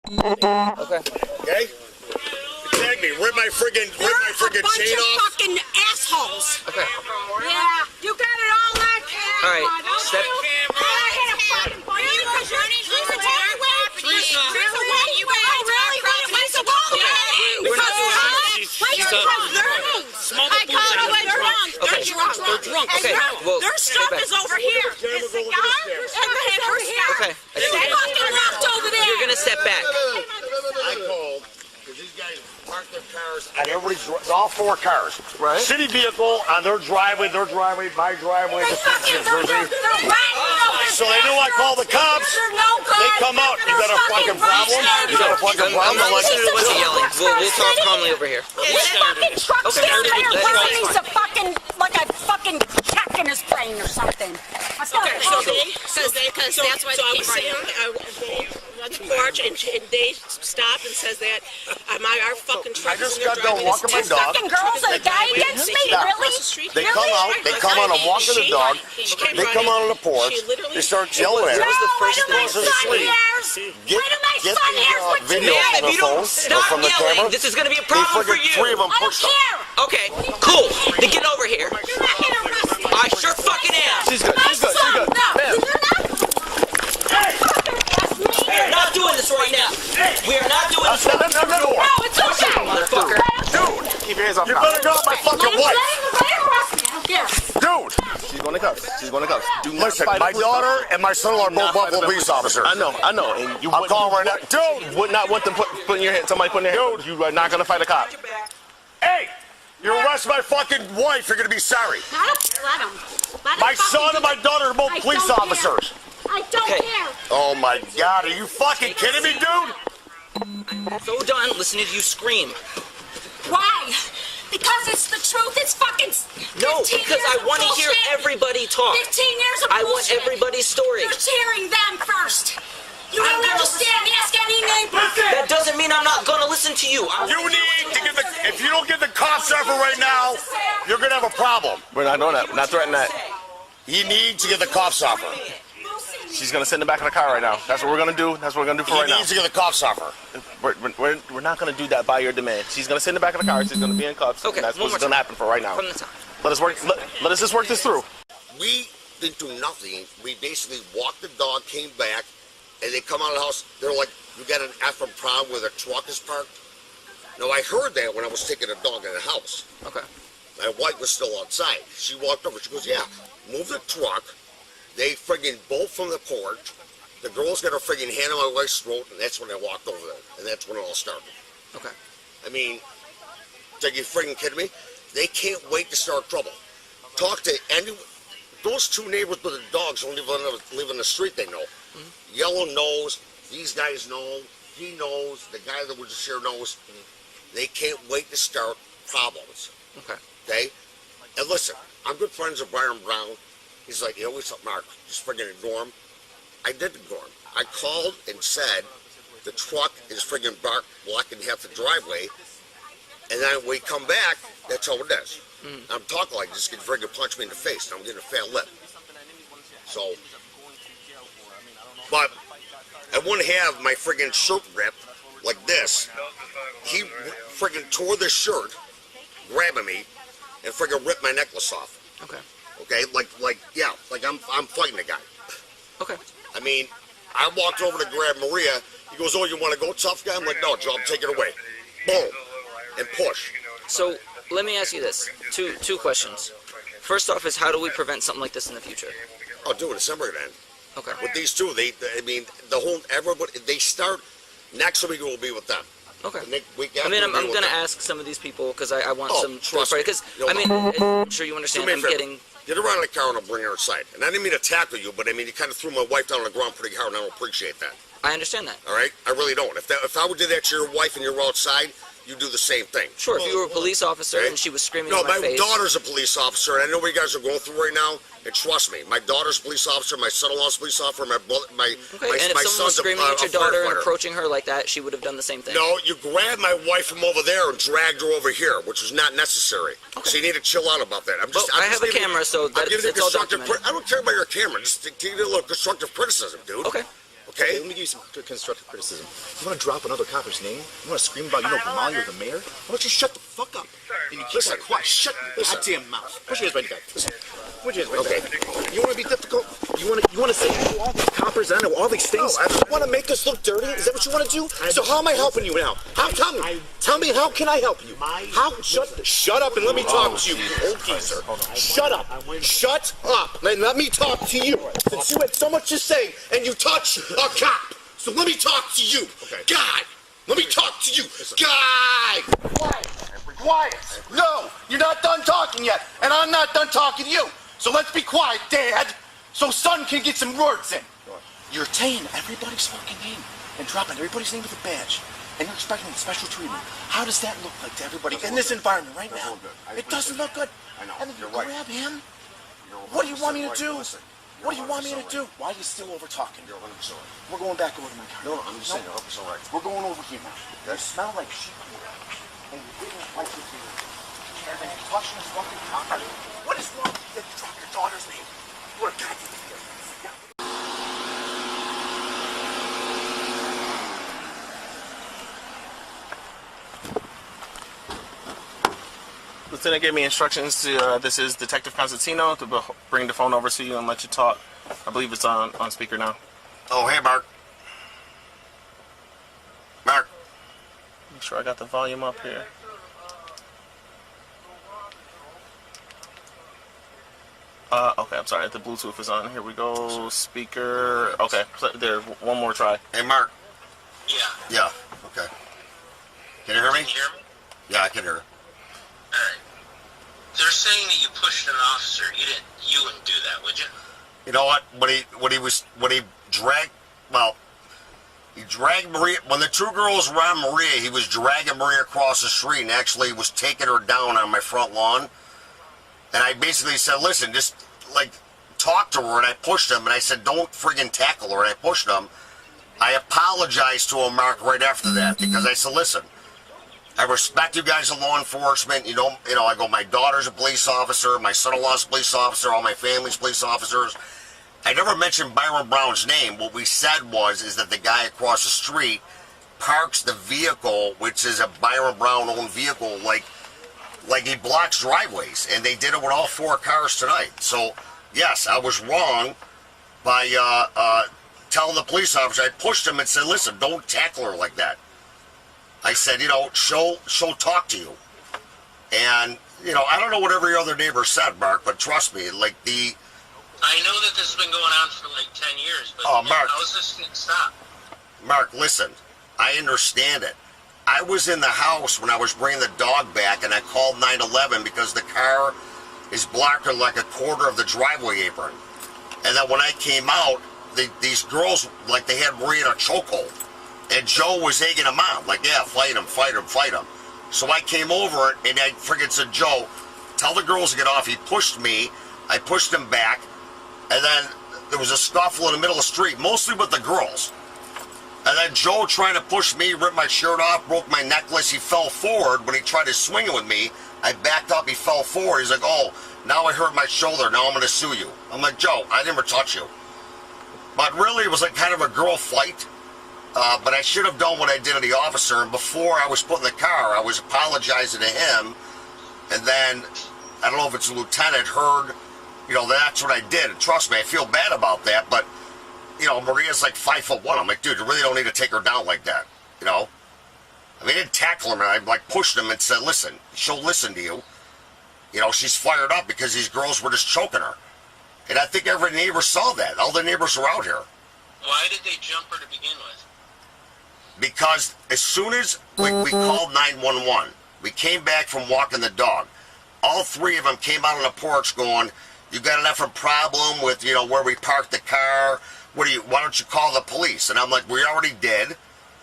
Okay. Okay? Tag me. Rip my friggin' chain off. Fucking assholes. Okay. Yeah, you got it all on camera. All right. Step. Okay. Well, their stuff is over here. The cigar and her hair. Okay. They fucking left over there. You're gonna step back. I called because these guys parked their cars on everybody's, all four cars. Right. City vehicle on their driveway, my driveway. So they knew I called the cops. They come out. You got a fucking problem? You got a fucking problem? I'm not listening to what you're yelling. We'll talk calmly over here. This fucking truck's Okay. down there That's where fine. he's a fucking, like a fucking check in his brain or something. Okay, because that's why they came right in. On the porch, and they stop and says that our fucking truck I just is in got their done walking my These dog. fucking girls and a guy against me, really? They come out, they come out, I'm walking the dog. They come out on the porch. They start yelling at No, us. why do my Goes to son sleep. hairs? Get, Why do my get son hairs the with video you? from the If you don't phone, stop from the yelling, camera. this is gonna be a They problem for friggin' you. three of them I don't pushed them. care. Okay. Cool. Then get over here. You're not gonna arrest me. I sure fucking am. She's good. My She's good. She's son, good. no. Ma'am. You're not. We are not doing this right now. We are not doing this. Shut the door. No, it's okay. Motherfucker. Dude, Keep your hands off you now. better get off my fucking wife. Let him arrest me. I don't care. Dude, She's going to cuffs. She's going to cuffs. Do not listen, fight a my police daughter officer. and my son-in-law are Do both not fight Buffalo a police officers. I know. And you I'm wouldn't- calling right now. Dude, You would not want them putting your hand, somebody putting their hand. You are not going to fight a cop. hey, you arrest my fucking wife, you're gonna be sorry. Let him. My son and my daughter are both I police don't care. officers. I don't Okay. care. Oh my God, are you fucking kidding me, dude? I'm so done listening to you scream. Why? Because it's the truth. It's fucking. No, 15 because years I of want to hear bullshit. everybody talk. 15 years of I want bullshit. everybody's story. You're hearing them first. You don't understand. Ask any neighbor. That doesn't mean I'm not gonna listen to you. You need to get the, if you don't get the cops over right now, you're gonna have a problem. We're not doing that. We're not threatening that. You need to get the cops off her. She's going to sit in the back of the car right now. That's what we're going to do. That's what we're going to do for He right now. needs to get the cops off her. We're not going to do that by your demand. She's going to sit in the back of the car. She's going to be in cuffs. Okay, And that's one what's more going to happen for right now. From the top. Let us work. Let us just work this through. We didn't do nothing. We basically walked the dog, came back, and they come out of the house. They're like, "You got an effing problem where the truck is parked?" Now I heard that when I was taking the dog in the house. Okay. My wife was still outside. She walked over. She goes, "Yeah, move the truck." They friggin' bolt from the porch. The girl's got her friggin' hand on my wife's throat, and that's when I walked over there. And that's when it all started. Okay. I mean, are you friggin' kidding me? They can't wait to start trouble. Talk to any... Those two neighbors with the dogs don't live on the street, they know. Mm-hmm. Yellow knows. These guys know. He knows. The guy that was just here knows. They can't wait to start problems. Okay. Okay? And listen, I'm good friends with Byron Brown. He's like, "You always up, Mark, just friggin' ignore him." I did ignore him. I called and said, the truck is friggin' blocking half the driveway. And then when we come back, that's how it is. I'm talking like this kid friggin' punched me in the face, and I'm getting a fat lip. So, but I wouldn't have my friggin' shirt ripped like this. He friggin' tore the shirt, grabbing me, and friggin' ripped my necklace off. Okay. Okay, like I'm fighting the guy. Okay. I mean, I walked over to grab Maria. He goes, "Oh, you want to go, tough guy?" I'm like, "No, Joe, take it away." Boom, and push. So let me ask you this: two questions. First off, is how do we prevent something like this in the future? Oh, dude, it's summer then. Okay. With these two, everybody, they start. Next week will be with them. Okay. The next week I after mean, I'm will be with going to them. ask some of these people because I want Oh, some trust me. because You'll I mean, I'm sure you Do understand. me a I'm favor. getting. Get around the car and I'll bring her inside. And I didn't mean to tackle you, but I mean, you kind of threw my wife down on the ground pretty hard, and I don't appreciate that. I understand that. All right? I really don't. If I would do that to your wife and you're outside, you do the same thing. Sure, if you were a police officer Okay. and she was screaming No, in my my face. daughter's a police officer, and I know what you guys are going through right now. And trust me, my daughter's a police officer, my son-in-law's a police officer, my Okay, and if my someone was son's screaming at your a daughter and firefighter. approaching her like that, she would have done the same thing. No, you grabbed my wife from over there and dragged her over here, which was not necessary. Okay. So you need to chill out about that. Well, I have a camera, so I'm giving you it's all constructive documented. I don't care about your camera. Just give you a little constructive criticism, dude. Okay. okay? Let me give you some constructive criticism. You want to drop another copper's name? You want to scream about, Gamali or the mayor? Why don't you shut the fuck up? And you keep that quiet. Shut your goddamn mouth. Put your hands right back. Listen. Put your hands right back. You want to be difficult? You want to say all these coppers, I know all these things? You want to make us look dirty? Is that what you want to do? So how am I helping you now? Tell me, how can I help you? Shut up and let me talk to you, old geezer. Shut up. Shut up and let me talk to you. Since you had so much to say and you touch a cop. So let me talk to you. God, let me talk to you. God. Quiet. No, you're not done talking yet. And I'm not done talking to you. So let's be quiet, Dad. So son can get some words in. You're saying everybody's fucking name and dropping everybody's name with a badge. And you're expecting special treatment. How does that look like to everybody in this environment right now? It doesn't look good. And then you grab him. What do you want me to do? What do you want me to do? Why are you still over talking? We're going back over to my car. No, I'm just saying, I hope it's all right. We're going over here now. You smell like sheep. And you're getting like this here. And then you're touching this fucking copper. What is wrong with you that you drop your daughter's name? What a goddamn idiot. Lieutenant gave me instructions to, this is Detective Constantino, to bring the phone over to you and let you talk. I believe it's on speaker now. Oh, hey, Mark. Mark. Make sure I got the volume up here. Okay, I'm sorry, the Bluetooth is on. Here we go, speaker. Okay, there, one more try. Hey, Mark. Yeah. Okay. Can you hear me? Can you hear me? Yeah, I can hear. Alright. They're saying that you pushed an officer. You wouldn't do that, would you? You know what? When he dragged Maria, when the two girls were on Maria, he was dragging Maria across the street and actually was taking her down on my front lawn. And I basically said, listen, just talk to her, and I pushed him, and I said, don't friggin' tackle her, and I pushed him. I apologized to him, Mark, right after that, because I said, listen, I respect you guys in law enforcement. I go, my daughter's a police officer, my son-in-law's a police officer, all my family's police officers. I never mentioned Byron Brown's name. What we said is that the guy across the street parks the vehicle, which is a Byron Brown-owned vehicle, like he blocks driveways, and they did it with all 4 cars tonight. So, yes, I was wrong by telling the police officer. I pushed him and said, listen, don't tackle her like that. I said, she'll talk to you. And, I don't know what every other neighbor said, Mark, but trust me, I know that this has been going on for 10 years, but Mark, how is this going to stop? Mark, listen, I understand it. I was in the house when I was bringing the dog back, and I called 911 because the car is blocking like a quarter of the driveway apron. And then when I came out, these girls, they had Maria in a chokehold. And Joe was egging him on, yeah, fight him. So I came over, and I friggin' said, Joe, tell the girls to get off. He pushed me. I pushed him back. And then there was a scuffle in the middle of the street, mostly with the girls. And then Joe, trying to push me, ripped my shirt off, broke my necklace. He fell forward. When he tried to swing it with me, I backed up. He fell forward. He's like, oh, now I hurt my shoulder. Now I'm going to sue you. I'm like, Joe, I never touched you. But really, it was kind of a girl fight. But I should have done what I did to the officer. And before I was put in the car, I was apologizing to him. And then, I don't know if it's a lieutenant, heard, that's what I did. And trust me, I feel bad about that. But, Maria's 5'1". I'm like, dude, you really don't need to take her down like that. I didn't tackle him. I pushed him and said, listen, she'll listen to you. She's fired up because these girls were just choking her. And I think every neighbor saw that. All the neighbors were out here. Why did they jump her to begin with? Because as soon as we called 911, we came back from walking the dog. All 3 of them came out on the porch going, you got an effing problem with, where we parked the car. Why don't you call the police? And I'm like, we already did.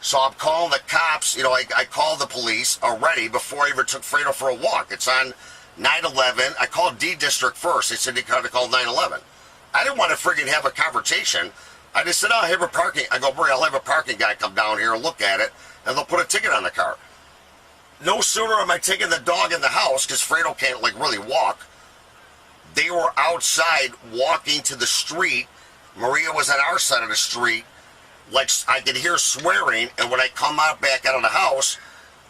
So I'm calling the cops. I called the police already before I even took Fredo for a walk. It's on 911. I called D District first. They said they had to call 911. I didn't want to friggin' have a confrontation. I just said, I have a parking. I go, Brie, I'll have a parking guy come down here and look at it, and they'll put a ticket on the car. No sooner am I taking the dog in the house, because Fredo can't really walk. They were outside walking to the street. Maria was on our side of the street, like I could hear swearing, and when I come out back out of the house,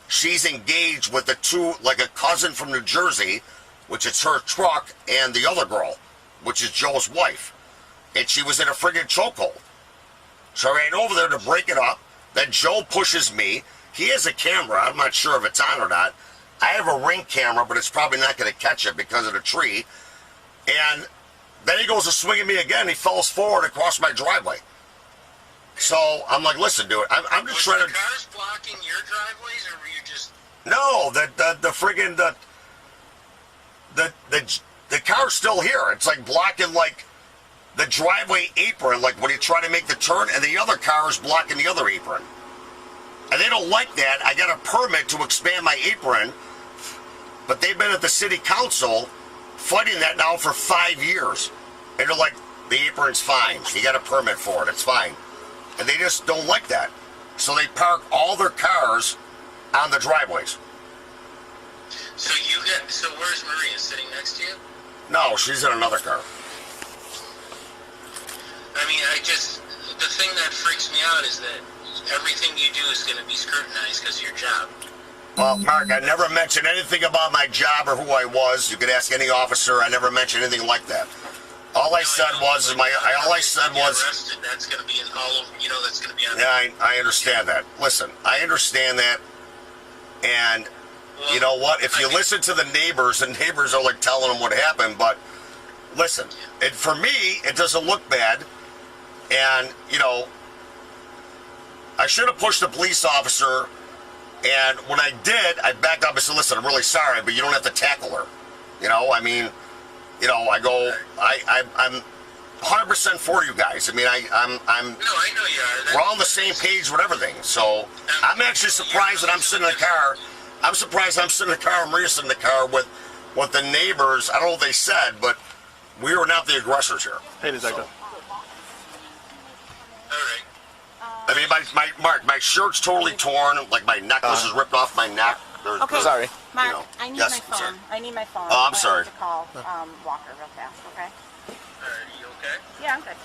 she's engaged with the two, like a cousin from New Jersey, which is her truck, and the other girl, which is Joe's wife. And she was in a friggin' chokehold. So I ran over there to break it up. Then Joe pushes me. He has a camera. I'm not sure if it's on or not. I have a Ring camera, but it's probably not going to catch it because of the tree. And then he goes to swing at me again. He falls forward across my driveway. So I'm like, listen, dude, I'm just trying to... Was the cars blocking your driveways, or were you just... No, the friggin' the car's still here. It's like blocking like the driveway apron, like when you try to make the turn, and the other car is blocking the other apron. And they don't like that. I got a permit to expand my apron, but they've been at the city council fighting that now for 5 years. And they're like, the apron's fine. You got a permit for it. It's fine. And they just don't like that. So they park all their cars on the driveways. So where's Maria? Sitting next to you? No, she's in another car. I mean, the thing that freaks me out is that everything you do is going to be scrutinized because of your job. Well, Mark, I never mentioned anything about my job or who I was. You could ask any officer. I never mentioned anything like that. All I said was arrested, that's going to be all over, that's going to be on. Yeah, I understand that. Listen, I understand that. And you know what? If you listen to the neighbors are like telling them what happened. But listen, for me, it doesn't look bad. And, I should have pushed the police officer. And when I did, I backed up and said, listen, I'm really sorry, but you don't have to tackle her. I go, I'm 100% for you guys. I mean, I'm. No, I know you are. We're all on the same page with everything. So I'm actually surprised that I'm sitting in the car. I'm surprised I'm sitting in the car and Maria's sitting in the car with the neighbors. I don't know what they said, but we were not the aggressors here. Hey, Detective. All right. I mean, my shirt's totally torn. Like my necklace is ripped off my neck. Okay. Sorry. Mark, I need Yes, my phone. sorry. I need my phone. Oh, I'm I sorry. need to call Walker real fast, okay? Are you okay? Yeah, I'm good.